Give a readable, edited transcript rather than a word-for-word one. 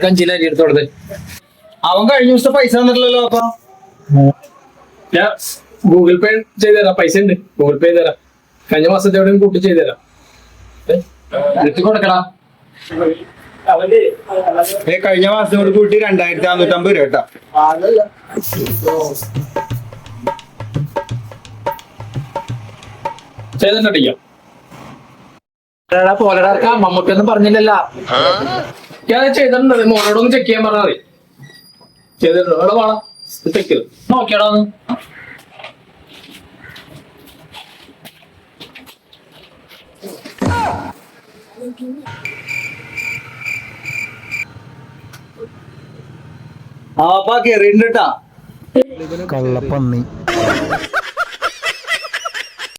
അഞ്ചിലരി എടുത്തു കൊടുത്ത്. അവൻ കഴിഞ്ഞ ദിവസത്തെ പൈസ തന്നിട്ടില്ലല്ലോ. അപ്പൊ ഞാൻ ഗൂഗിൾ പേ ചെയ്തുതരാം. പൈസ ഉണ്ട്, ഗൂഗിൾ പേ ചെയ്തുതരാം. കഴിഞ്ഞ മാസത്തെ എവിടെയും കൂട്ടി ചെയ്തുതരാം. എടുത്തു കൊടുക്കടാ. കഴിഞ്ഞ മാസത്തോട് കൂട്ടി 2650 രൂപ കേട്ടാ. ചെയ്തിട്ടില്ല. പോലടാ മമ്മൂക്കൊന്നും പറഞ്ഞില്ലല്ലോ. ഞാൻ ചെയ്തിട്ടുണ്ട്. മോനോടൊന്ന് ചെക്ക് ചെയ്യാൻ പറഞ്ഞാൽ മതി. ചെയ്തിട്ടുണ്ട്. അവിടെ വേണം ചെക്ക് ചെയ്ത് നോക്കിയടാ. ആ കേറിണ്ട് കേട്ടാ. കള്ളപ്പന്നി.